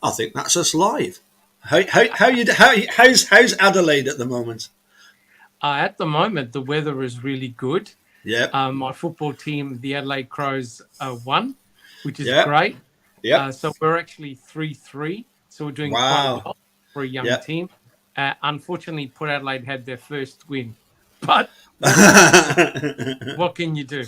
I think that's us live. How's Adelaide at the moment? At the moment, the weather is really good. Yep, My football team, the Adelaide Crows, won, which is yep, great. yep. So we're actually 3-3. So we're doing quite Wow. well for a young Yep. team. Unfortunately, Port Adelaide had their first win. But what can you do?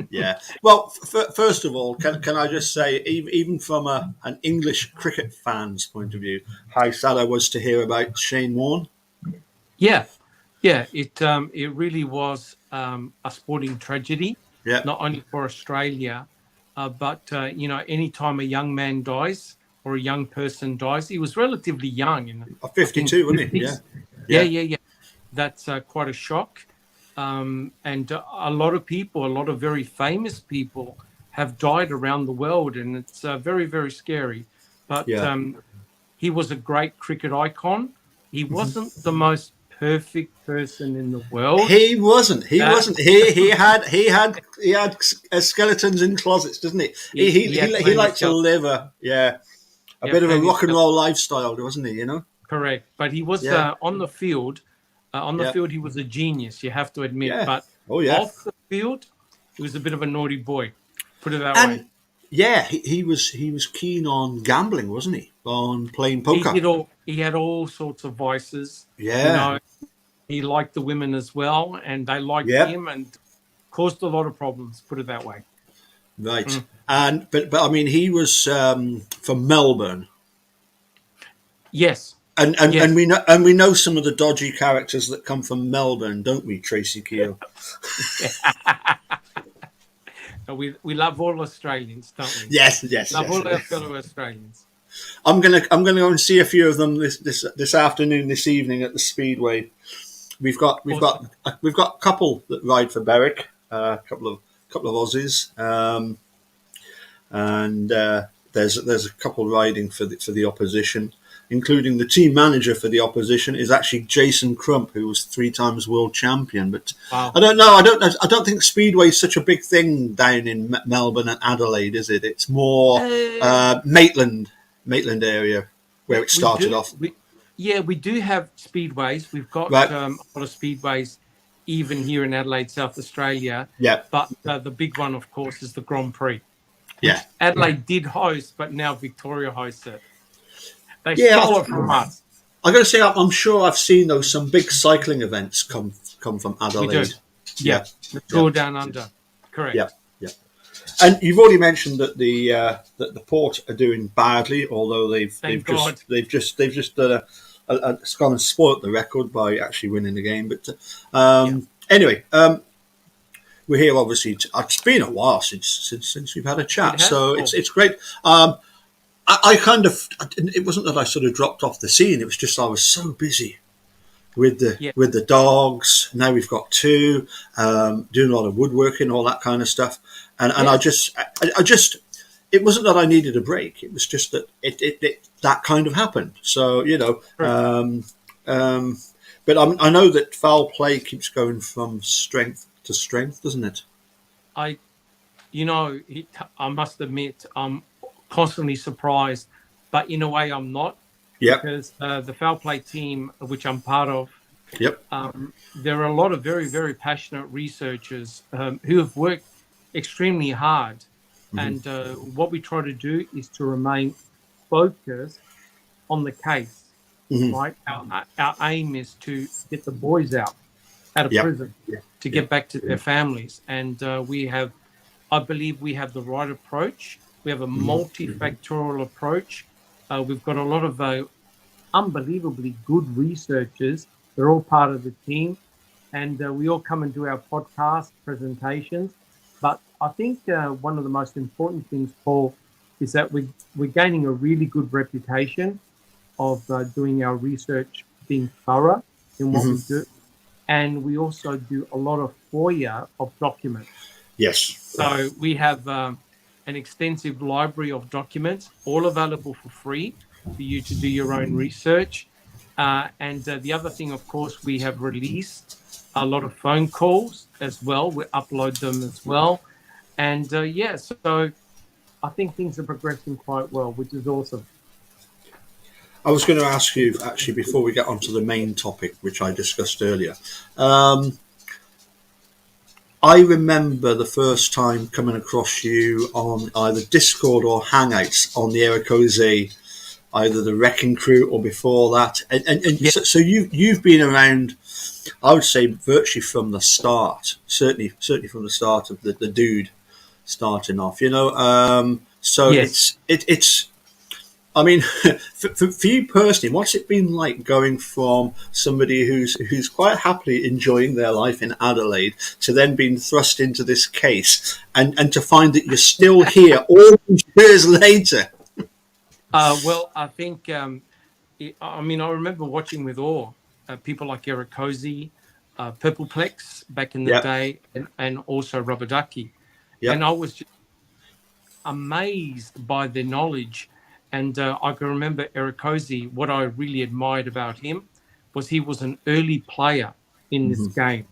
Yeah. Well, first of all, can I just say, even from an English cricket fan's point of view, how sad I was to hear about Shane Warne. Yeah, yeah. It really was a sporting tragedy, Yeah. not only for Australia, but anytime a young man dies or a young person dies, he was relatively young, in I think 52, wasn't he? Yeah. 50s. Yeah, Yeah. yeah, yeah. That's quite a shock. And a lot of people, a lot of very famous people, have died around the world, and it's very, very scary. But Yeah. he was a great cricket icon. He wasn't the most perfect person in the world. He wasn't. He That wasn't. He had skeletons in closets, doesn't he? He he, he he had he, he plenty of liked to skeletons. live a He had bit of a plenty of rock and skeletons. roll lifestyle, wasn't he? You know. Correct. But he was Yeah. on the field. On the Yeah. field, he was a genius. You have to admit. Yeah. But Oh yeah. off the field, he was a bit of a naughty boy. Put it that way. And yeah, he was keen on gambling, wasn't he? On playing He poker. did all. He had all sorts of vices. You Yeah. know, he liked the women as well, and they liked Yeah. him, and caused a lot of problems. Put it that way. Right. Mm. And but I mean, he was from Melbourne, Yes. and Yes. we know some of the dodgy characters that come from Melbourne, don't we, Tracy Keogh? We love all Australians, don't we? Yes, yes, Love yes. all our fellow Australians. I'm gonna go and see a few of them this afternoon, this evening at the Speedway. We've got we've got Awesome. we've got a couple that ride for Berwick, a couple of Aussies, and there's a couple riding for the opposition, including the team manager for the opposition is actually Jason Crump, who was 3 times world champion. But Wow. I don't know. I don't think Speedway is such a big thing down in Melbourne and Adelaide, is it? It's more Uh, Maitland area where it we started do. off. Yeah, we do have speedways. We've got Right. a lot of speedways, even here in Adelaide, South Australia. Yeah. But the big one, of course, is the Grand Prix, which Yeah. Adelaide did host, but now Victoria hosts it. They Yeah. stole it from us. I got to say, I'm sure I've seen those some big cycling events come from We do. Adelaide. Yeah, Yeah. the Yeah. Tour Down Under. Yeah. Correct. Yeah. And you've already mentioned that the Port are doing badly, although they've Thank they've just God. they've just gone and spoilt the record by actually winning the game. But Yeah. anyway, we're here obviously. It's been a while since we've had a It chat, has. so Oh, it's great. I kind of it wasn't that I sort of dropped off the scene. It was just I was so busy with the yeah. with the dogs. Now we've got two, doing a lot of woodworking, all that kind of stuff. And I Yeah. just it wasn't that I needed a break. It was just that it that kind of happened. So Correct. but I know that foul play keeps going from strength to strength, doesn't it? I, I must admit, I'm constantly surprised, but in a way, I'm not, Yep. because the foul play team, which I'm part of, Yep. there are a lot of very, very passionate researchers who have worked extremely hard. And what we try to do is to remain focused on the case, Hmm. right? Our aim is to get the boys out of Yep. prison, to Yep. get back to their families. And I believe we have the right approach. We have a multifactorial approach. We've got a lot of unbelievably good researchers. They're all part of the team. And we all come and do our podcast presentations. But I think one of the most important things, Paul, is that we're gaining a really good reputation of doing our research, being thorough in what we do. And we also do a lot of FOIA of documents. Yes. So we have an extensive library of documents, all available for free for you to do your own research. And the other thing, of course, we have released a lot of phone calls as well. We upload them as well. And so I think things are progressing quite well, which is awesome. I was going to ask you actually before we get onto the main topic, which I discussed earlier. Um, I remember the first time coming across you on either Discord or Hangouts on the Erakoze, either the Wrecking Crew or before that, and Yeah. so you've been around. I would say virtually from the start, certainly from the start of the dude starting off. So Yes. it's. I mean, for you personally, what's it been like going from somebody who's quite happily enjoying their life in Adelaide to then being thrust into this case and to find that you're still here all these years later? Well, I think, I mean, I remember watching with awe people like Erakoze, Purpleplex back in the Yep, day, and also Rubber Ducky. And yep, I was just amazed by their knowledge. And I can remember Erakoze, what I really admired about him was he was an early player in this game.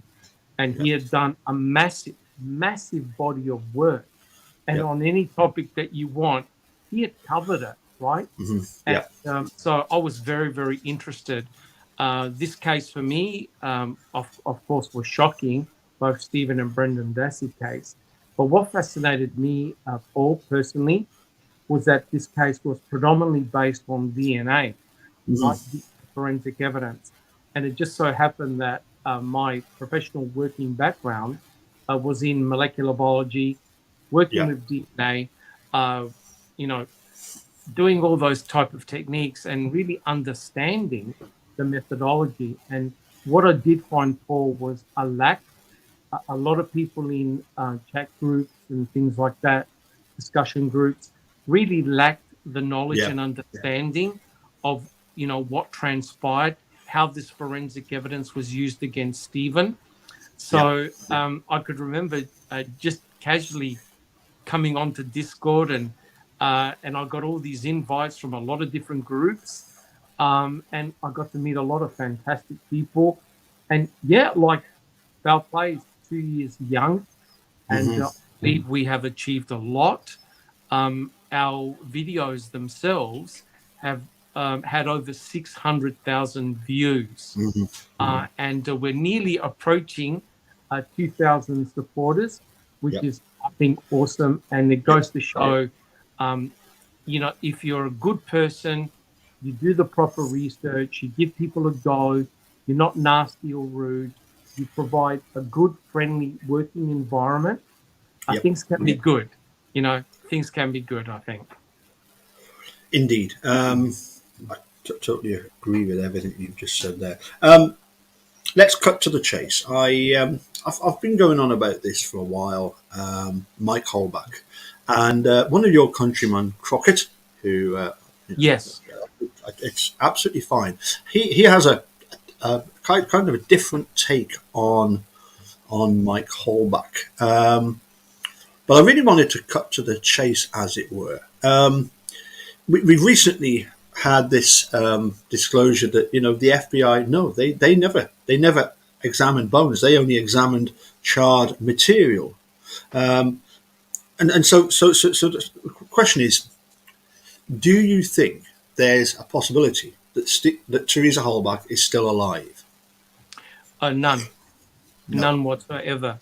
And he yep, had done a massive, massive body of work. And yep, on any topic that you want, he had covered it, right? And yep, so I was very, very interested. This case for me, of course, was shocking, both Stephen and Brendan Dassey case. But what fascinated me, Paul, personally, was that this case was predominantly based on DNA, right? The forensic evidence. And it just so happened that my professional working background was in molecular biology, working yep, with DNA, uh, you know, doing all those type of techniques and really understanding the methodology. And what I did find, Paul, was a lack. A lot of people in chat groups and things like that, discussion groups, really lacked the knowledge yep, and understanding of what transpired, how this forensic evidence was used against Stephen. yep, So I could remember just casually coming onto Discord and I got all these invites from a lot of different groups, and I got to meet a lot of fantastic people. And yeah, like Foul Play is 2 years young, and I believe we have achieved a lot. Our videos themselves have had over 600,000 views, and we're nearly approaching 2,000 supporters, which yep, is, I think, awesome. And it yep, goes to show, um, if you're a good person, you do the proper research, you give people a go, you're not nasty or rude, you provide a good, friendly working environment, yep. things can be good. Things can be good, I think. Indeed. I totally agree with everything you've just said there. Let's cut to the chase. I've been going on about this for a while. Mike Holbach and one of your countrymen, Crockett, who Yes. it's absolutely fine. He has a kind of a different take on Mike Holbach. But I really wanted to cut to the chase, as it were. We've recently had this disclosure that the FBI they never examined bones. They only examined charred material. So the question is, do you think there's a possibility that Theresa Holbach is still alive? None. No. None whatsoever.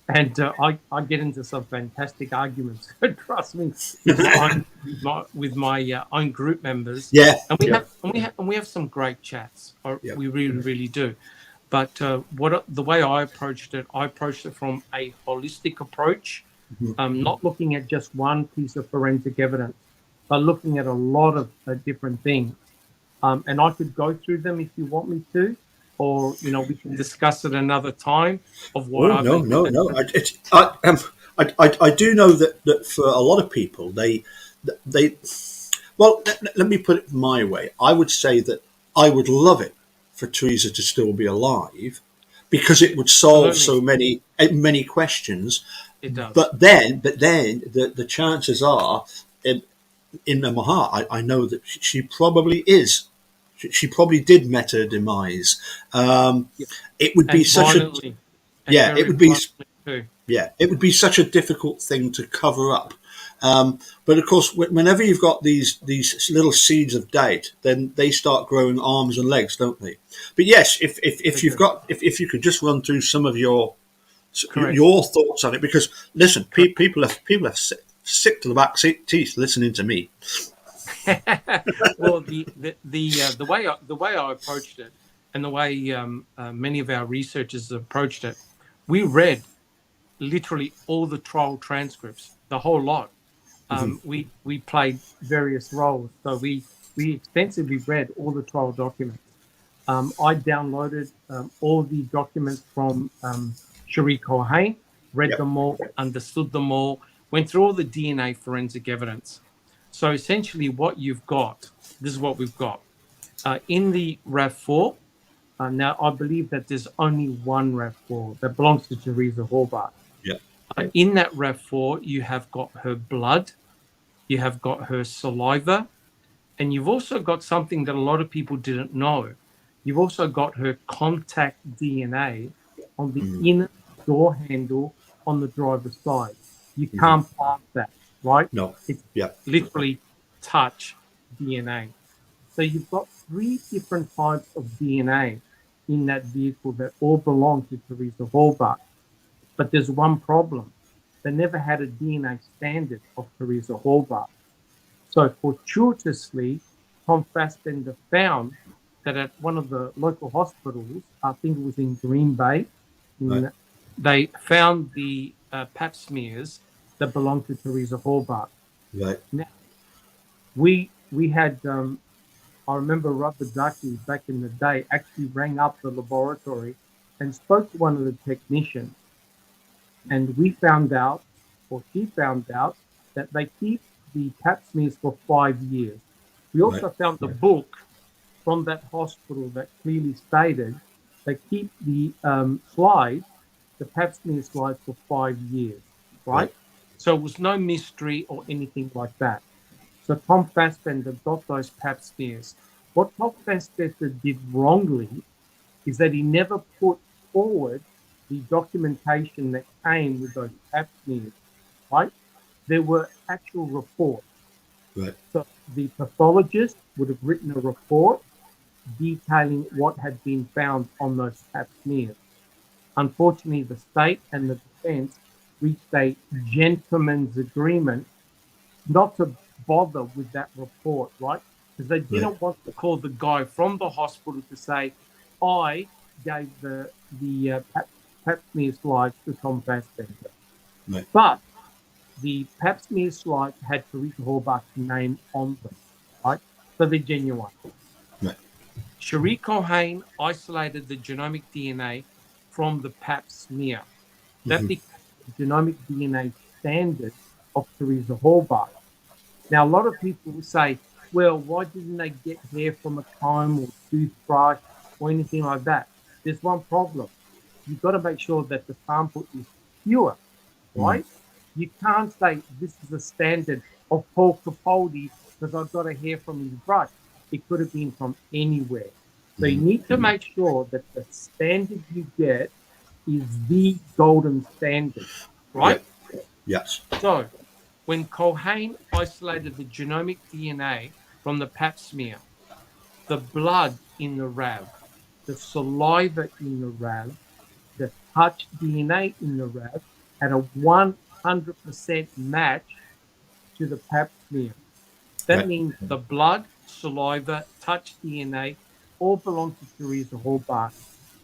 And I get into some fantastic arguments. Trust me, with my own group members, Yeah. and we Yeah. have and we have some great chats. Yeah. We really do. But the way I approached it from a holistic approach, not looking at just one piece of forensic evidence, but looking at a lot of different things. And I could go through them if you want me to, or we can discuss it another time of what Oh I no, believe. no, no! I do know that for a lot of people, they well, let me put it my way. I would say that I would love it for Teresa to still be alive because it would solve so many questions. It does. But then the chances are, in my heart, I know that she probably is. She probably did met her demise. Yeah. It would be And such a violently, and yeah. It very would be violently too. yeah. It would be such a difficult thing to cover up. But of course, whenever you've got these little seeds of doubt, then they start growing arms and legs, don't they? But yes, if you've got if you could just run through some of your Correct. thoughts on it, because listen, people have sick to the back teeth listening to me. Well, the way I approached it, and the way many of our researchers approached it, we read literally all the trial transcripts, the whole lot. We played various roles, so we extensively read all the trial documents. I downloaded all the documents from Cherie Cohen, read them all, understood them all, went through all the DNA forensic evidence. So essentially, what you've got, this is what we've got in the RAV4. Now, I believe that there's only one RAV4 that belongs to Theresa Holbach. Yeah. In that RAV4, you have got her blood, you have got her saliva, and you've also got something that a lot of people didn't know. You've also got her contact DNA on the inner door handle on the driver's side. You can't pass that, right? No. It's Yeah. literally touch DNA. So you've got 3 different types of DNA in that vehicle that all belong to Theresa Holbach. But there's one problem. They never had a DNA standard of Theresa Holbach. So fortuitously, Tom Fassbender found that at one of the local hospitals, I think it was in Green Bay, they found the pap smears that belonged to Theresa Holbach. Right. Now, we had, I remember Robert Ducky back in the day actually rang up the laboratory and spoke to one of the technicians. And we found out, or she found out, that they keep the pap smears for 5 years. We also found the book from that hospital that clearly stated they keep the slides, the pap smear slides, for 5 years, right? So it was no mystery or anything like that. So Tom Fassbender got those pap smears. What Tom Fassbender did wrongly is that he never put forward the documentation that came with those pap smears, right? There were actual reports. Right. So the pathologist would have written a report detailing what had been found on those pap smears. Unfortunately, the state and the defense reached a gentleman's agreement not to bother with that report, right? Because they didn't want to call the guy from the hospital to say, I gave the pap smear slides to Tom Fassbender. Right. But the pap smear slides had Theresa Holbach's name on them, right? So they're genuine. Right. Cherie Cohen isolated the genomic DNA from the pap smear. That became the genomic DNA standard of Theresa Holbach. Now, a lot of people will say, well, why didn't they get hair from a comb or toothbrush or anything like that? There's one problem. You've got to make sure that the sample is pure, right? You can't say this is a standard of Paul Capaldi because I got a hair from his brush. It could have been from anywhere. So you need to make sure that the standard you get is the golden standard, right? Yes. So when Cohen isolated the genomic DNA from the pap smear, the blood in the RAV, the saliva in the RAV, the touch DNA in the RAV had a 100% match to the pap smear. That means the blood, saliva, touch DNA all belong to Theresa Holbach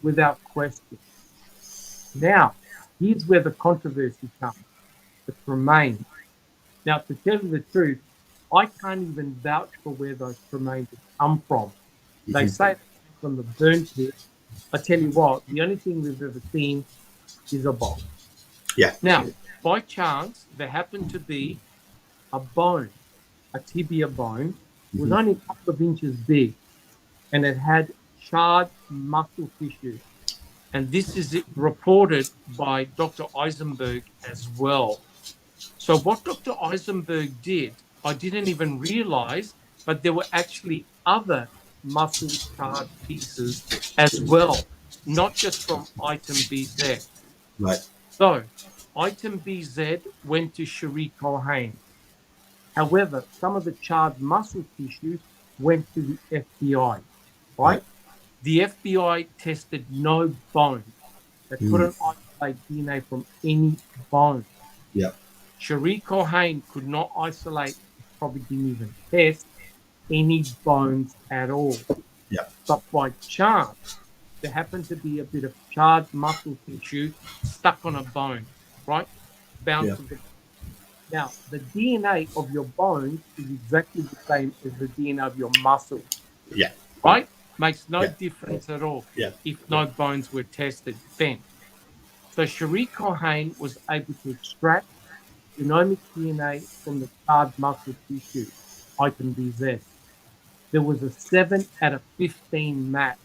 without question. Now, here's where the controversy comes. The cremains. Now, to tell you the truth, I can't even vouch for where those cremains come from. They say from the burn pit. I tell you what, the only thing we've ever seen is a box. Yeah. Now, by chance, there happened to be a bone, a tibia bone, was only a couple of inches big, and it had charred muscle tissue. And this is reported by Dr. Eisenberg as well. So what Dr. Eisenberg did, I didn't even realize, but there were actually other muscle charred pieces as well, not just from item BZ. Right. So item BZ went to Cherie Cohen. However, some of the charred muscle tissues went to the FBI, right? Right. The FBI tested no bones. They couldn't isolate DNA from any bone. Yeah. Cherie Cohen could not isolate, probably didn't even test any bones at all. Yeah. But by chance, there happened to be a bit of charred muscle tissue stuck on a bone, right? Yeah. Bounces. Now, the DNA of your bones is exactly the same as the DNA of your muscles, Yeah. right? Makes no Yeah. difference at all Yeah. if Yeah. no bones were tested then. So Cherie Cohen was able to extract genomic DNA from the charred muscle tissue, item BZ. There was a 7 out of 15 match,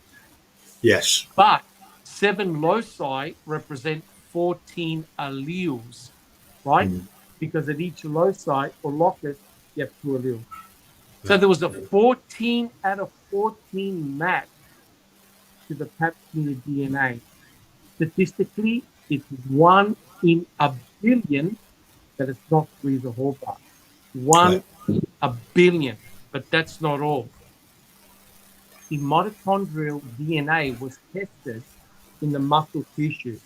Yes. but 7 loci represent 14 alleles, right? Because at each loci or locus, you have 2 alleles. So there was a 14 out of 14 match to the pap smear DNA. Statistically, it's 1 in a billion that it's not Theresa Holbach. 1 Right. in a billion, but that's not all. The mitochondrial DNA was tested in the muscle tissue.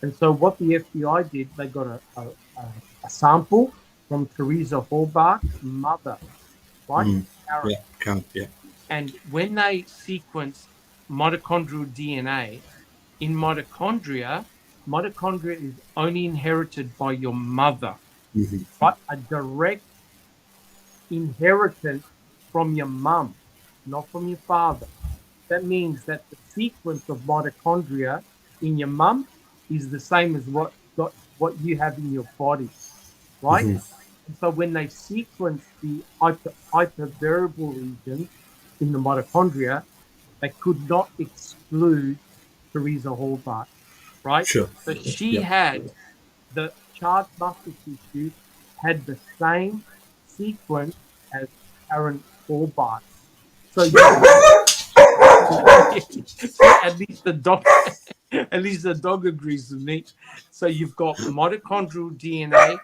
And so what the FBI did, they got a sample from Theresa Holbach's mother, right? Karen. Yeah. Can't. Yeah. And when they sequenced mitochondrial DNA, in mitochondria is only inherited by your mother, right? A direct inheritance from your mum, not from your father. That means that the sequence of mitochondria in your mum is the same as what you have in your body, right? And so when they sequence the hypervariable regions in the mitochondria, they could not exclude Theresa Holbach, right? Sure. So she Yeah. had the charred muscle tissue had the same sequence as Karen Holbach. So at least the dog, at least the dog agrees with me. So you've got mitochondrial DNA,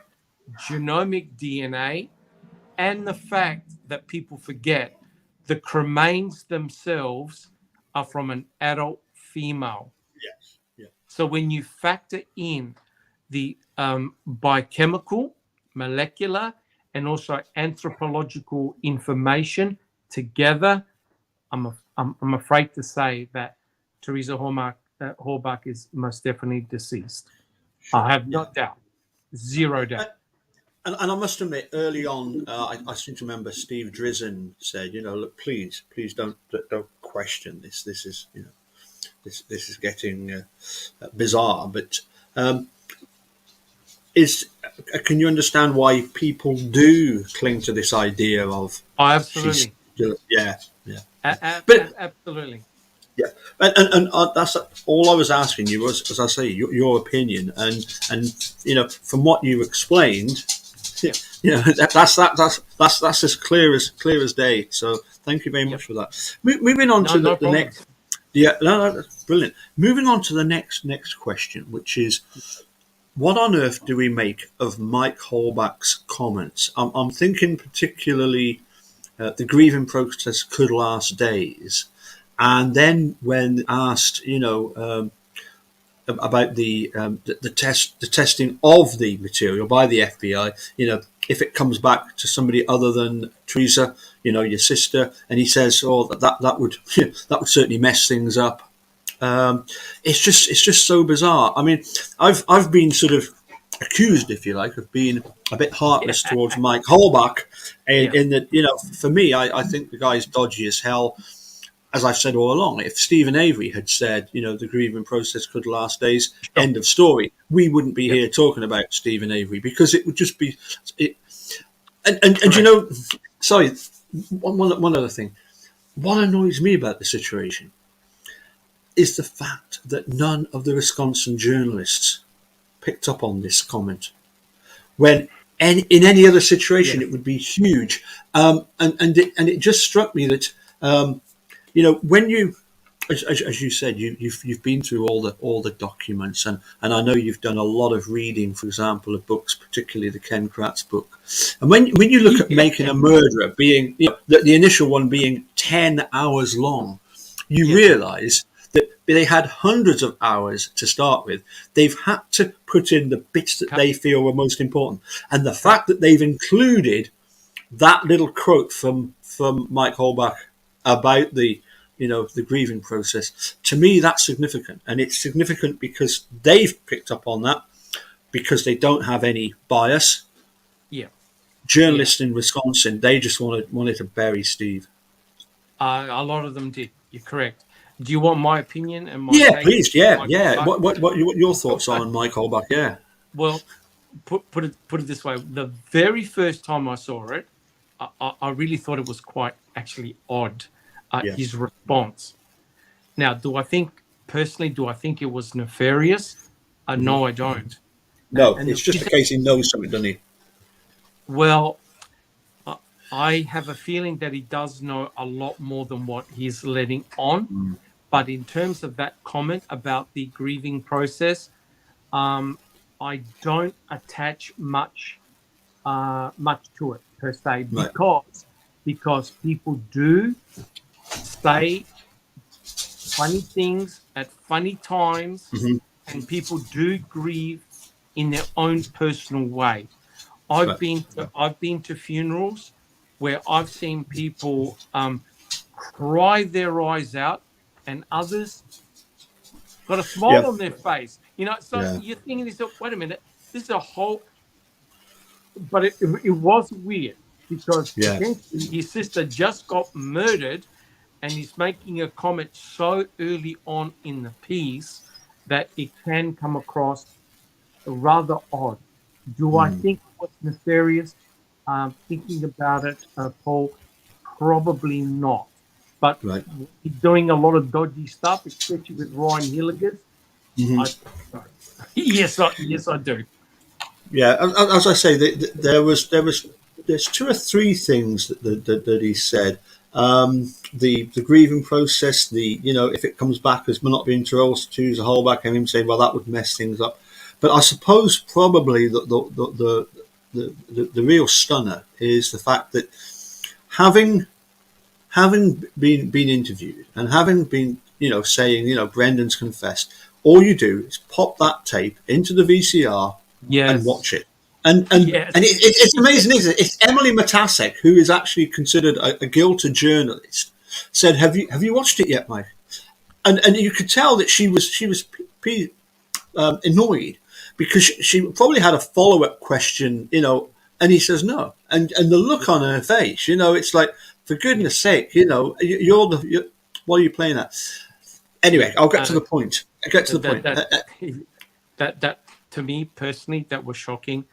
genomic DNA, and the fact that people forget the cremains themselves are from an adult female. Yes. Yeah. So when you factor in the biochemical, molecular, and also anthropological information together, I'm afraid to say that Theresa Holbach is most definitely deceased. Sure. I have Yeah. no doubt, zero doubt. And I must admit, early on, I seem to remember Steve Drizzen said, look, please don't question this. This is, this is getting bizarre. But is can you understand why people do cling to this idea of Oh, she's, absolutely. yeah, but Absolutely. yeah, and that's all I was asking you was, as I say, your opinion, and from what you explained. That's as clear as day. So thank you very much for that. Moving on to the next. Yeah, no, that's brilliant. Moving on to the next question, which is, what on earth do we make of Mike Holbach's comments? I'm thinking particularly the grieving process could last days, and then when asked, about the testing of the material by the FBI, if it comes back to somebody other than Theresa, your sister, and he says, "Oh, that would that would certainly mess things up." It's just so bizarre. I mean, I've been sort of accused, if you like, of being a bit heartless towards Mike Holbach, in that, for me, I think the guy's dodgy as hell. As I've said all along, if Stephen Avery had said, the grieving process could last days, end of story, we wouldn't be here talking about Stephen Avery, because it would just be it. And sorry, one other thing. What annoys me about the situation is the fact that none of the Wisconsin journalists picked up on this comment, when in any other situation it would be huge. And it just struck me that when you as you said, you've been through all the documents, and I know you've done a lot of reading, for example, of books, particularly the Ken Kratz book. And when you look at Making a Murderer being, the initial one being 10 hours long, you Yeah. realise that they had hundreds of hours to start with. They've had to put in the bits that they feel were most important, and the fact that they've included that little quote from Mike Holbach about the grieving process, to me that's significant, and it's significant because they've picked up on that, because they don't have any bias. Yeah. Journalists in Wisconsin, they just wanted to bury Steve. A lot of them did. You're correct. Do you want my opinion and my Yeah, take? please. Yeah, Mike yeah. Holbach? What your thoughts are on Mike Holbach? Yeah. Well, put it this way: the very first time I saw it, I really thought it was quite actually odd. Yeah. His response. Now, do I think it was nefarious? No, I don't. No, And it's the just a reason, case he knows something, doesn't he? well, I have a feeling that he does know a lot more than what he's letting on. But in terms of that comment about the grieving process, I don't attach much to it per se, Right. because people do say funny things at funny times, and people do grieve in their own personal way. Right. I've been to funerals where I've seen people cry their eyes out, and others got a Yeah. smile on their face. So Yeah. you're thinking to yourself, wait a minute, this is a whole. But it was weird, because Yeah. potentially his sister just got murdered, and he's making a comment so early on in the piece that it can come across rather odd. Do I think it was nefarious? Thinking about it, Paul, probably not. But Right. he's doing a lot of dodgy stuff, especially with Ryan Hilligus. I think so. Yes, I do. Yeah, as I say, there's two or three things that he said. The grieving process, if it comes back as not being Theresa Holbach, and him saying, well, that would mess things up. But I suppose probably the real stunner is the fact that having been interviewed, and having been saying Brendan's confessed, all you do is pop that tape into the VCR and Yes. watch it. And Yes. it's amazing, isn't it? It's Emily Matasek, who is actually considered a guilty journalist, said, "Have you watched it yet, Mike?" And you could tell that she was annoyed, because she probably had a follow up question, and he says no, and the look on her face, it's like, for goodness sake, what are you playing at? Anyway, I'll get to the point. That to me personally, that was shocking,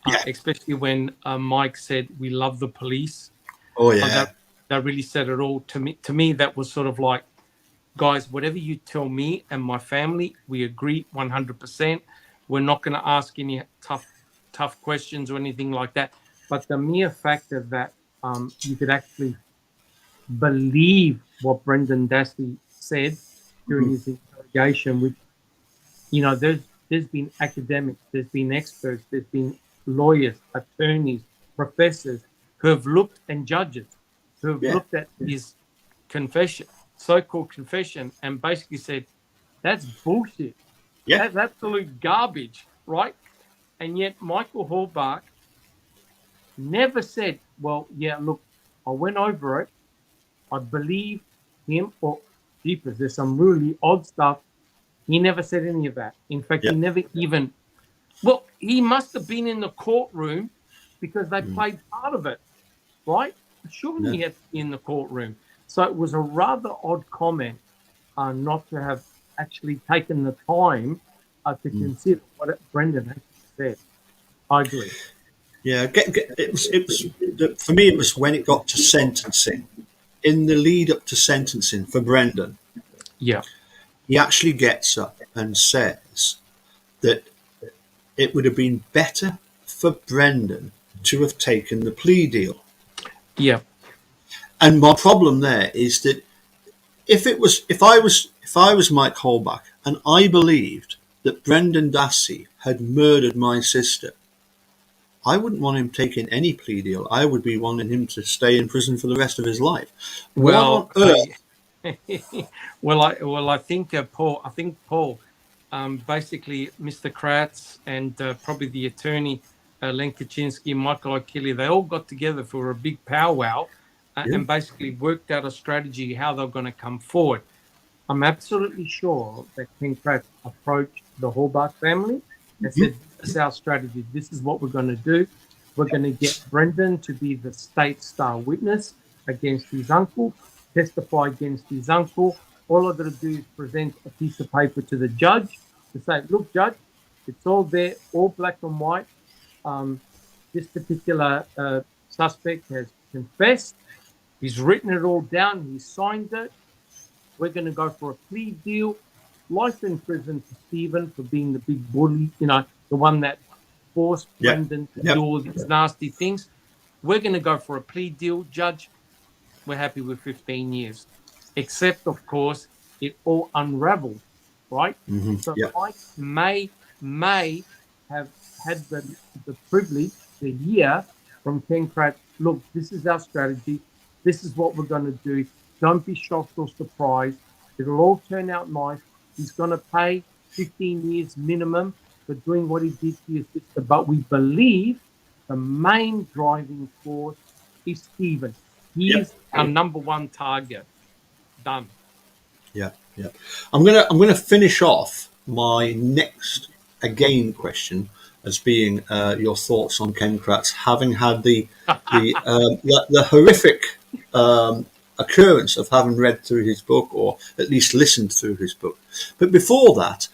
Yeah. especially when Mike said, "We love the police." Oh yeah. That really said it all to me. To me, that was sort of like, guys, whatever you tell me and my family, we agree 100%. We're not going to ask any tough questions or anything like that. But the mere fact that you could actually believe what Brendan Dassey said during his interrogation, which, there's been academics, there's been experts, there's been lawyers, attorneys, professors who have looked, and judges who have Yeah. looked at his confession, so-called confession, and basically said, that's bullshit. Yeah. That's absolute garbage, right? And yet Michael Holbach never said, well, yeah, look, I went over it. I believe him, or jeepers, there's some really odd stuff. He never said any of that. In fact, Yeah. he never even, well, he must have been in the courtroom because they played part of it, right? Surely Yeah. he had to be in the courtroom. So it was a rather odd comment not to have actually taken the time to consider what Brendan actually said. I agree. Yeah. For me, it was when it got to sentencing. In the lead up to sentencing for Brendan, Yeah. he actually gets up and says that it would have been better for Brendan to have taken the plea deal. Yeah. And my problem there is that if I was Mike Holbach and I believed that Brendan Dassey had murdered my sister, I wouldn't want him taking any plea deal. I would be wanting him to stay in prison for the rest of his life. What on Well, earth? well, I think Paul. Basically, Mr. Kratz and probably the attorney Len Kaczynski, Michael O'Kelly, they all got together for a big powwow Yeah. and basically worked out a strategy how they're going to come forward. I'm absolutely sure that Ken Kratz approached the Holbach family and said, "This is our strategy. This is what we're going to do. We're going to get Brendan to be the state star witness against his uncle, testify against his uncle. All I've got to do is present a piece of paper to the judge to say, look, judge, it's all there, all black and white. This particular suspect has confessed. He's written it all down. He's signed it. We're going to go for a plea deal. Life in prison for Stephen for being the big bully, the one that forced Brendan to do all these nasty things. We're going to go for a plea deal, judge. We're happy with 15 years. Except, of course, it all unraveled, right? So I may have had the privilege to hear from Ken Kratz, look, this is our strategy. This is what we're going to do. Don't be shocked or surprised. It'll all turn out nice. He's going to pay 15 years minimum for doing what he did to your sister. But we believe the main driving force is Stephen. He's our number one target. Done. Yeah. I'm gonna finish off my next question as being your thoughts on Ken Kratz, having had the horrific occurrence of having read through his book or at least listened through his book. But before that,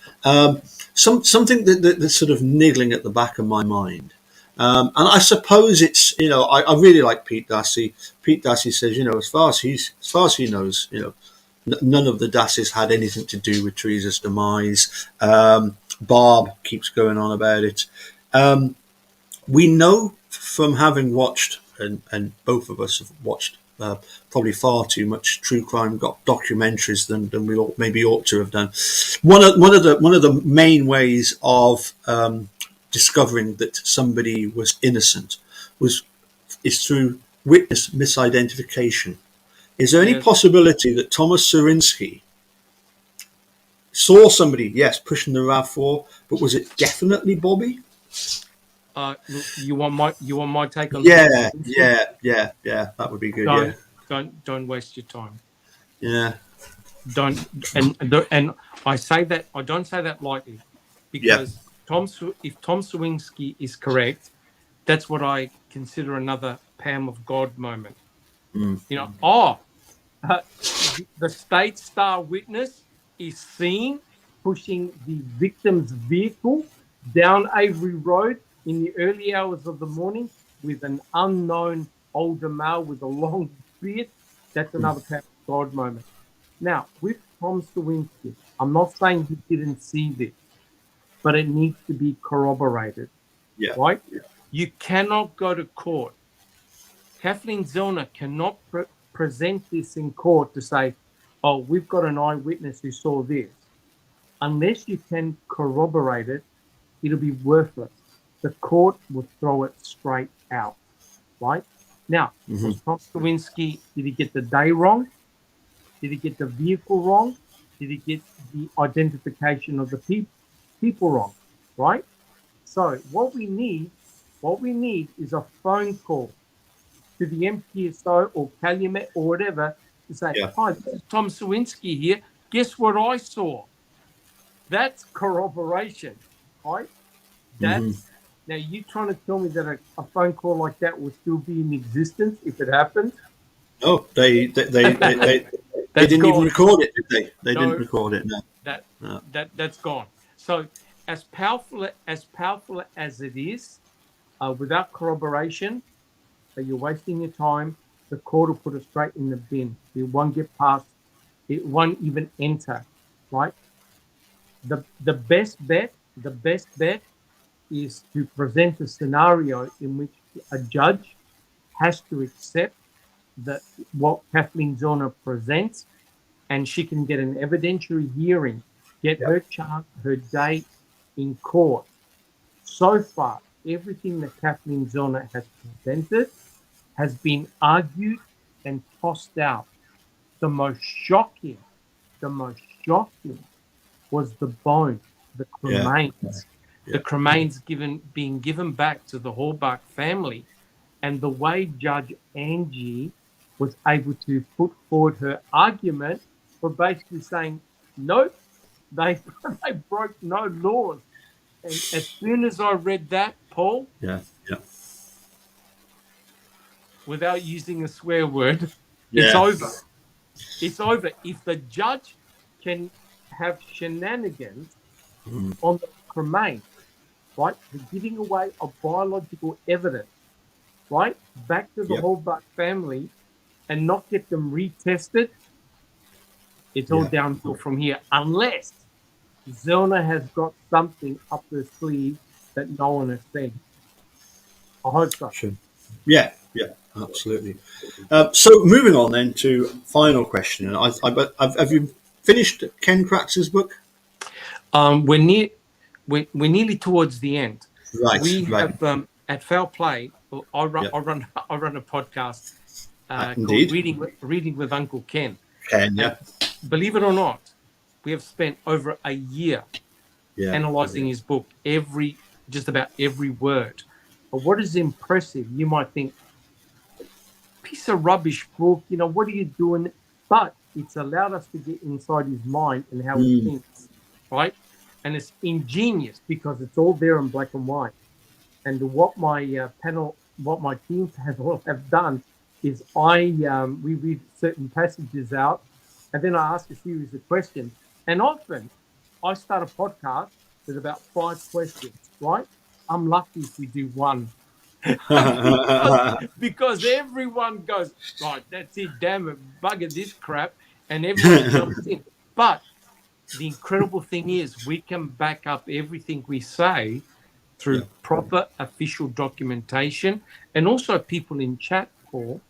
something that's sort of niggling at the back of my mind. And I suppose it's, I really like Pete Dassey. Pete Dassey says, as far as he knows, none of the Dasseys had anything to do with Theresa's demise. Barb keeps going on about it. We know from having watched, and both of us have watched probably far too much true crime documentaries than we maybe ought to have done. One of the main ways of discovering that somebody was innocent is through witness misidentification. Is there any possibility that Thomas Surinsky saw somebody, yes, pushing the RAV4, but was it definitely Bobby? You want my take on Yeah, that would be good. Don't waste your time. Yeah. Don't and I say that I don't say that lightly, because if Tom Sawinski is correct, that's what I consider another Pam of God moment. The state star witness is seen pushing the victim's vehicle down Avery Road in the early hours of the morning with an unknown older male with a long beard. That's another Pam of God moment. Now, with Tom Sawinski, I'm not saying he didn't see this, but it needs to be corroborated. Yeah. Right? Yeah. You cannot go to court. Kathleen Zellner cannot present this in court to say, oh, we've got an eyewitness who saw this. Unless you can corroborate it, it'll be worthless. The court will throw it straight out. Right? Now, was Tom Sawinski, did he get the day wrong? Did he get the vehicle wrong? Did he get the identification of the people wrong? Right? So what we need is a phone call to the MPSO or Calumet or whatever to say, hi, this is Tom Sawinski here. Guess what I saw? That's corroboration, right? That's now you trying to tell me that a phone call like that will still be in existence if it happened? No, they didn't even record it, did they? They didn't record it. No. That's gone. So as powerful as it is, without corroboration, that you're wasting your time, the court will put it straight in the bin. It won't get past. It won't even enter. Right. The best bet is to present a scenario in which a judge has to accept that what Kathleen Zellner presents and she can get an evidentiary hearing, get her chart, her date in court. So far, everything that Kathleen Zellner has presented has been argued and tossed out. The most shocking was the bone, the cremains. The cremains being given back to the Holbach family, and the way Judge Angie was able to put forward her argument for basically saying, nope, they broke no laws. And as soon as I read that, Paul, without using a swear word, it's over. It's over. If the judge can have shenanigans on the cremain, right, the giving away of biological evidence, right, back to the Holbach family and not get them retested, it's all downhill from here, unless Zellner has got something up her sleeve that no one has seen. I hope so. Sure. Yeah, absolutely. So moving on then to final question. Have you finished Ken Kratz's book? We're nearly towards the end. Right. We have at Foul Play. I run a podcast called Reading with Uncle Ken. Ken, Believe it or not, we have spent over a year analyzing his book, just about every word. But what is impressive, you might think, piece of rubbish book, what are you doing? But it's allowed us to get inside his mind and how he thinks, right? And it's ingenious because it's all there in black and white. And what my team have done is we read certain passages out, and then I ask a series of questions. And often I start a podcast with about 5 questions, right? I'm lucky if we do one. because everyone goes, right, that's it, damn it, bugger this crap, and everyone jumps in. But the incredible thing is we can back up everything we say through proper official documentation, and also people in chat, Paul,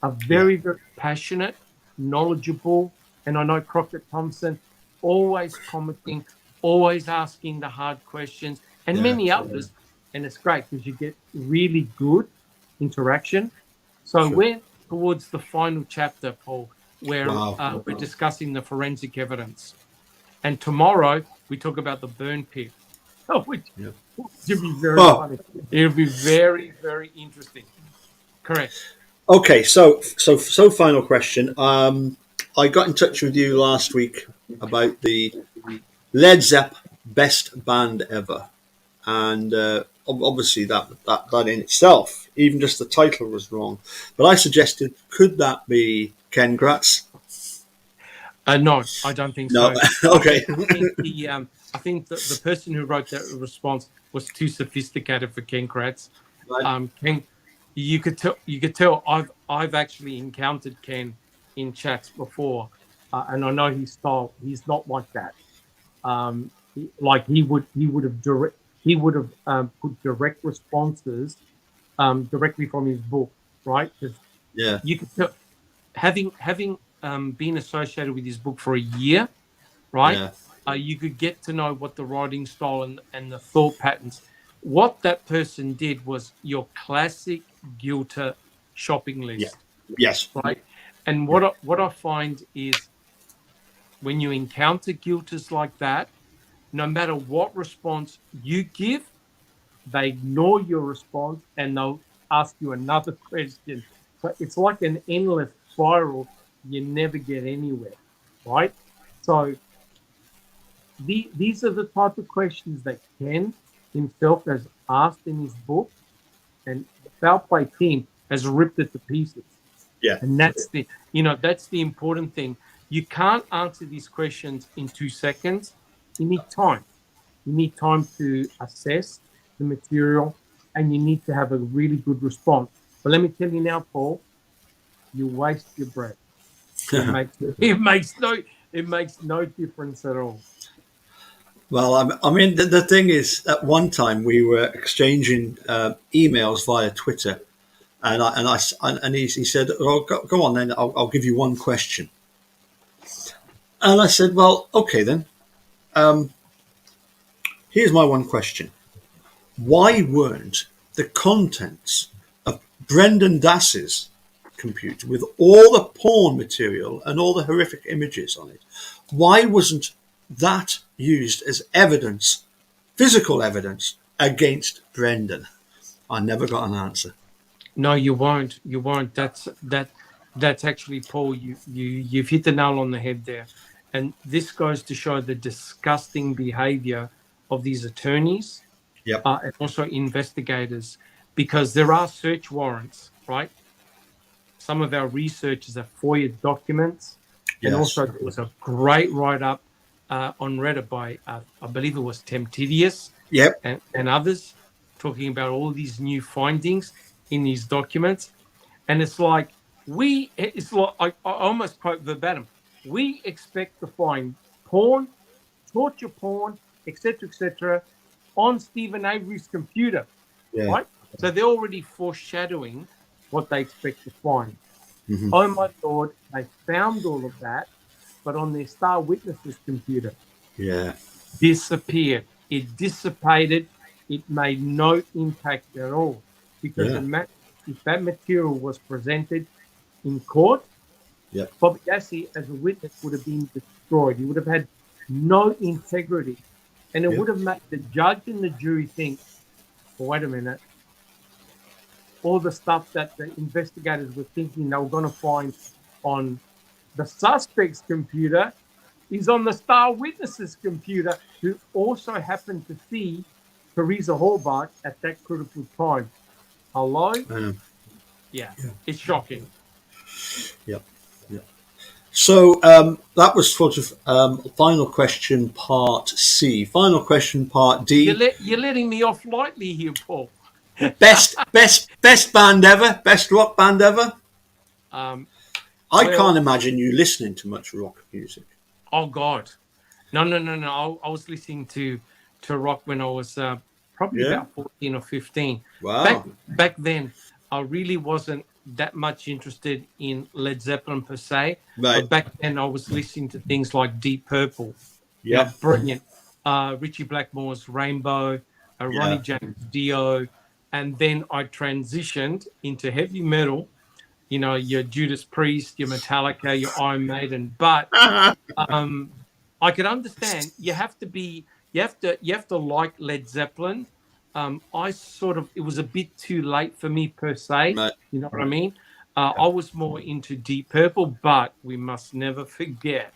are very, very passionate, knowledgeable, and I know Crockett Thompson, always commenting, always asking the hard questions, and many others, and it's great because you get really good interaction. So we're towards the final chapter, Paul, where we're discussing the forensic evidence. And tomorrow we talk about the burn pit, which should be very funny. It'll be very, very interesting. Correct. Okay, so final question. I got in touch with you last week about the Led Zepp best band ever, and obviously that in itself, even just the title was wrong. But I suggested, could that be Ken Kratz? No, I don't think so. Okay. I think the person who wrote that response was too sophisticated for Ken Kratz. Right. Ken, you could tell. I've actually encountered Ken in chats before, and I know his style. He's not like that. He would have put direct responses directly from his book, right? Because you could tell, having been associated with his book for a year, right? You could get to know what the writing style and the thought patterns. What that person did was your classic Gilter shopping list. Yes. Right. And what I find is when you encounter Gilters like that, no matter what response you give, they ignore your response and they'll ask you another question. So it's like an endless spiral. You never get anywhere, right? So these are the type of questions that Ken himself has asked in his book, and the Foul Play team has ripped it to pieces. Yeah. And that's the important thing. You can't answer these questions in 2 seconds. You need time. You need time to assess the material, and you need to have a really good response. But let me tell you now, Paul, you waste your breath. It makes no difference at all. Well, I mean, the thing is, at one time we were exchanging emails via Twitter, and he said, "Oh, go on then. I'll give you one question." And I said, well, okay then. Um, Here's my one question. Why weren't the contents of Brendan Dassey's computer with all the porn material and all the horrific images on it, why wasn't that used as evidence, physical evidence, against Brendan? I never got an answer. No, you won't. You won't. That's actually, Paul. You've hit the nail on the head there, and this goes to show the disgusting behaviour of these attorneys, Yep. and also investigators, because there are search warrants, right? Some of our researchers have FOIA documents, and Yes. also there was a great write-up on Reddit by I believe it was Temptidius Yep. and others, talking about all these new findings in these documents. And it's like, I almost quote verbatim, we expect to find porn, torture porn, etc., on Stephen Avery's computer, Yeah. right? So they're already foreshadowing what they expect to find. Mm-hmm. Oh my Lord, they found all of that, but on their star witness's computer, Yeah. disappeared. It dissipated. It made no impact at all, because Yeah. if that material was presented in court, Yep. Bobby Dassey as a witness would have been destroyed. He would have had no integrity, and it Yep. would have made the judge and the jury think, well, wait a minute, all the stuff that the investigators were thinking they were going to find on the suspect's computer is on the star witness's computer, who also happened to see Theresa Holbach at that critical time. Hello? Yeah, it's shocking. Yep. Yep. So that was sort of final question part C. Final question part D. You're letting me off lightly here, Paul. Best band ever, best rock band ever. I can't imagine you listening to much rock music. Oh God, no. I was listening to rock when I was probably about 14 or 15. Wow. Back then, I really wasn't that much interested in Led Zeppelin per se. Right. But back then, I was listening to things like Deep Purple. Yeah. Brilliant. Richie Blackmore's Rainbow, Ronnie James Dio, and then I transitioned into heavy metal. You know, your Judas Priest, your Metallica, your Iron Maiden. But I could understand you have to like Led Zeppelin. It was a bit too late for me per se. Right. You know what I mean? I was more into Deep Purple, but we must never forget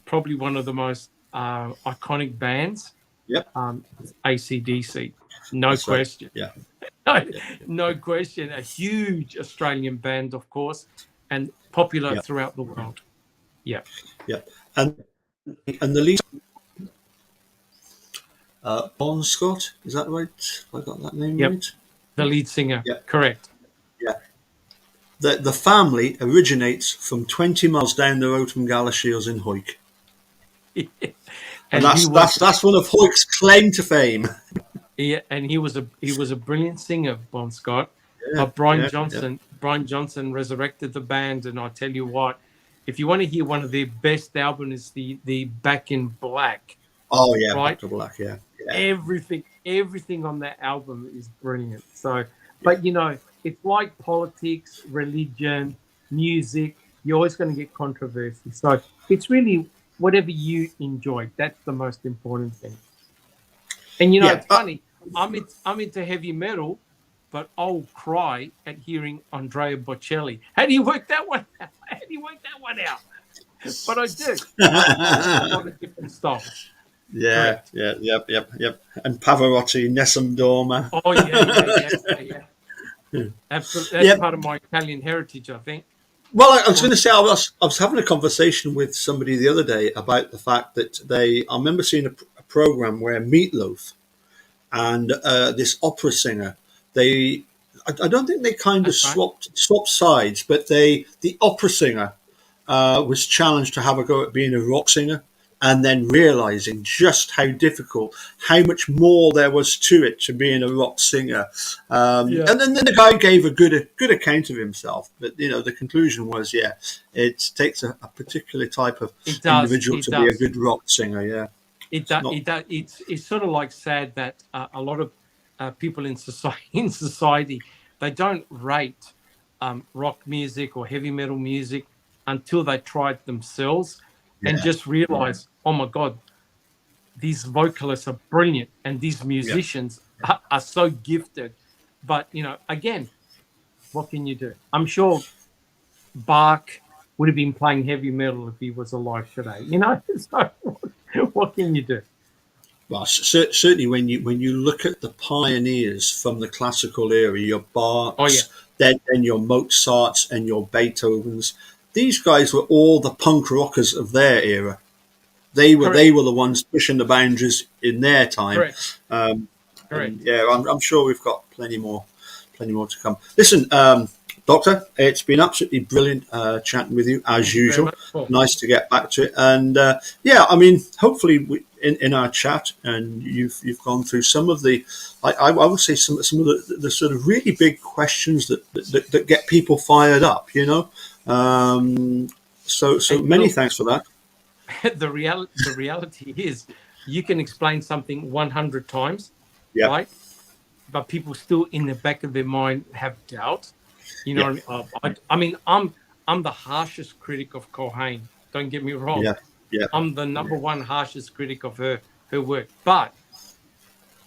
probably one of the most iconic bands. Yep. AC/DC. No That's question. Right. Yeah. No question. A huge Australian band, of course, and popular throughout the world. Yeah. Yeah. And the lead, Bon Scott, is that right? Have I got that name right? The lead singer. Correct. Yeah. The family originates from 20 miles down the road from Galashiels in Hawick. and that's one of Hawick's claim to fame. Yeah, and he was a brilliant singer, Bon Scott. But Brian Johnson resurrected the band, and I tell you what, if you want to hear one of their best albums, is the Back in Black. Oh yeah, right? Back to Black, yeah. Everything on that album is brilliant. So, but you know, it's like politics, religion, music. You're always going to get controversy. So it's really whatever you enjoy. That's the most important thing. And you know, it's funny. I'm into heavy metal, but I'll cry at hearing Andrea Bocelli. How do you work that one out? But I do. A lot of different styles. Yeah, correct. Yep. And Pavarotti, Nessun Dorma. Oh yeah. Absolutely, that's part of my Italian heritage, I think. Well, I was going to say, I was having a conversation with somebody the other day about the fact that I remember seeing a program where Meatloaf and this opera singer, I don't think they kind of swapped sides, but the opera singer was challenged to have a go at being a rock singer, and then realizing just how difficult, how much more there was to it to being a rock singer. Yeah. And then the guy gave a good account of himself. But, the conclusion was, it takes a particular type of It does. individual It to be a does. good rock singer. Yeah. It does. It does. It's sort of like sad that a lot of people in society they don't rate rock music or heavy metal music until they try it themselves and Yeah. just realize, oh my god, these vocalists are brilliant and these Yeah. musicians are so gifted. But again, what can you do? I'm sure Bach would have been playing heavy metal if he was alive today. So what can you do? Well, certainly when you look at the pioneers from the classical era, your Oh yeah, Bachs, then your Mozarts and your Beethovens, these guys were all the punk rockers of their era. They were correct, the ones pushing the boundaries in their time. correct, Um, and correct. yeah, I'm sure we've got plenty more to come. Listen, Doctor, it's been absolutely brilliant chatting with you as Thank you very usual. much, Paul. Nice to get back to it, and I mean, hopefully in our chat, and you've gone through some of the, I would say some of the sort of really big questions that get people fired up. So And many look, thanks for that. the reality is, you can explain something 100 times, Yeah, right? But people still, in the back of their mind, have doubt. yeah, I mean, I'm the harshest critic of Cohen. Don't get me wrong. yeah, yeah, I'm the number one harshest critic of her work. But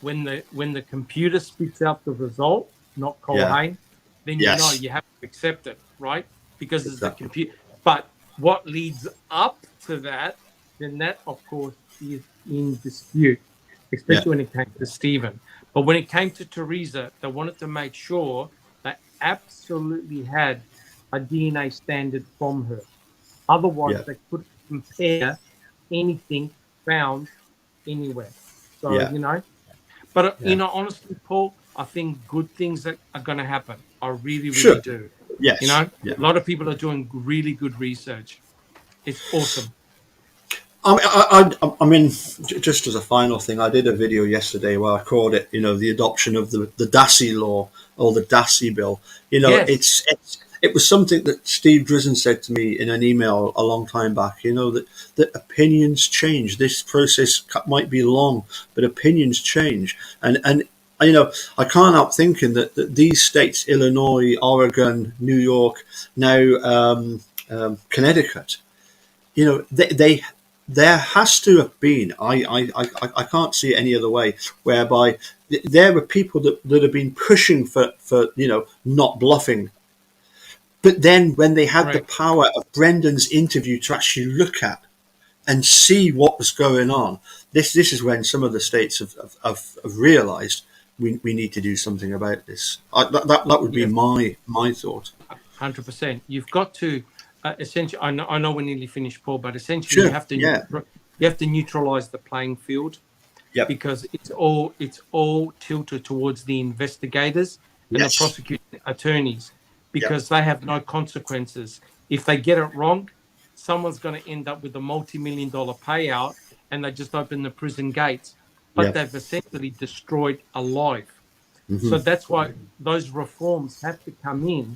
when the computer spits out the result, not yeah. Cohen, then Yes, you have to accept it, right? Because it's the exactly. computer. But what leads up to that, then that of course is in dispute, Yeah, especially when it came to Stephen. But when it came to Theresa, they wanted to make sure they absolutely had a DNA standard from her. Otherwise, yeah, they couldn't compare anything found anywhere. So, yeah, but yeah. honestly, Paul, I think good things are going to happen. I really, really Sure. do. Yes. A Yeah. lot of people are doing really good research. It's awesome. I mean, just as a final thing, I did a video yesterday where I called it, the adoption of the dassey law or the dassey bill. Yes, It was something that Steve Drizzen said to me in an email a long time back. That opinions change. This process might be long, but opinions change, and I can't help thinking that these states, Illinois, Oregon, New York, now Connecticut, they there has to have been. I can't see it any other way. Whereby there were people that have been pushing for not bluffing, but then when they had the correct. power of Brendan's interview to actually look at and see what was going on, this is when some of the states have realised we need to do something about this. That would be Yes, my thought. 100%. You've got to essentially. I know we're nearly finished, Paul, but essentially Sure. Yeah. you have to neutralize the playing field, Yep. because it's all tilted towards the investigators and the Yes. prosecuting attorneys, Yep. because they have no consequences. If they get it wrong, someone's going to end up with a multi-million-dollar payout, and they just open the prison gates. But Yep. they've essentially destroyed a life. Hmm. So that's why those reforms have to come in,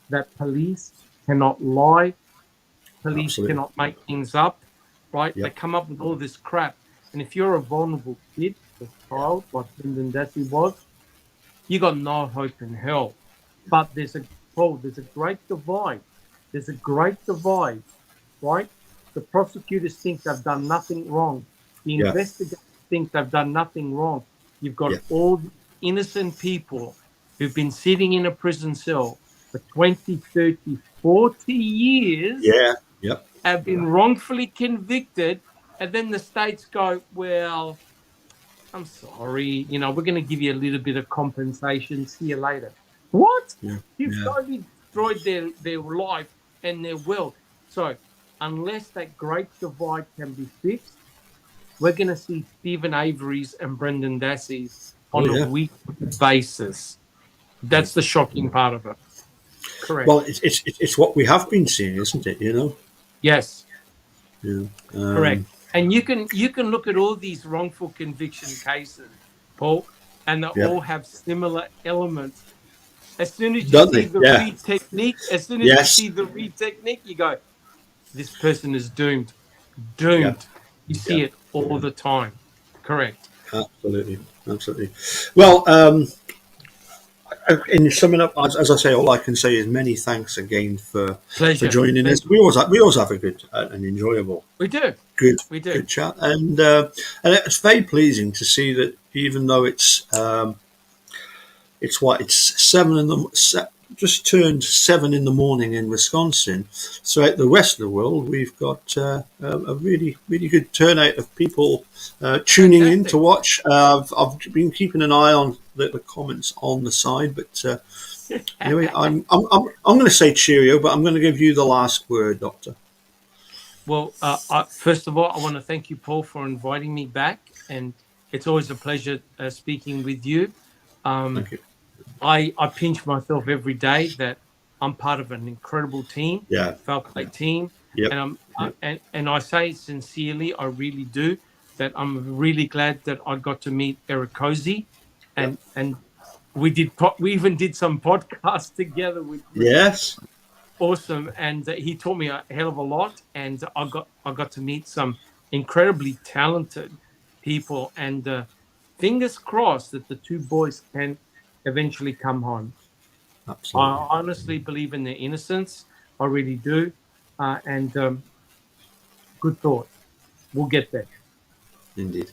that police cannot lie, police Absolutely. cannot make things up, right? They Yep. come up with all this crap. And if you're a vulnerable kid, a child, like Lyndon Dassey was, you got no hope in hell. But there's a great divide. There's a great divide, right? The prosecutors think they've done nothing wrong. The Yeah. investigators think they've done nothing wrong. You've got Yeah. all the innocent people who've been sitting in a prison cell for 20, 30, 40 years, Yeah. Yep. have been wrongfully convicted, and then the states go, well, I'm sorry, we're going to give you a little bit of compensation. See you later. What? Yeah. You've Yeah. totally destroyed their life and their wealth. So, unless that great divide can be fixed, we're going to see Stephen Avery's and Brendan Dassey's Oh on a yeah. weekly basis. That's the shocking part of it. Correct. Well, it's what we have been seeing, isn't it? Yes, Yeah. correct. And you can look at all these wrongful conviction cases, Paul, and they Yeah. all have similar elements. As soon as you Don't see they? the Yeah. read technique, Yes. you go, this person is doomed. Yeah. Doomed. You Yeah. see it all the time. Correct. Absolutely. Absolutely. Well, in summing up, as I say, all I can say is many thanks again for Pleasure. joining us. We always have a good and enjoyable We do. good We do. good chat, and it's very pleasing to see that even though it's just turned 7 in the morning in Wisconsin. So at the rest of the world, we've got a really really good turnout of people tuning in to Fantastic. watch. I've been keeping an eye on the comments on the side, but anyway, I'm going to say cheerio, but I'm going to give you the last word, Doctor. Well, first of all, I want to thank you, Paul, for inviting me back, and it's always a pleasure speaking with you. Um, Thank you. I pinch myself every day that I'm part of an incredible team, Yeah. Foul Play team, Yep. and I'm Yep. and I say sincerely, I really do, that I'm really glad that I got to meet Eric Cozy, Yep. and we even did some podcasts together, which was Yes. awesome, and he taught me a hell of a lot, and I got to meet some incredibly talented people, and fingers crossed that the two boys can eventually come home. I Absolutely. honestly believe in their innocence. I really do, and good thought. We'll get there. Indeed.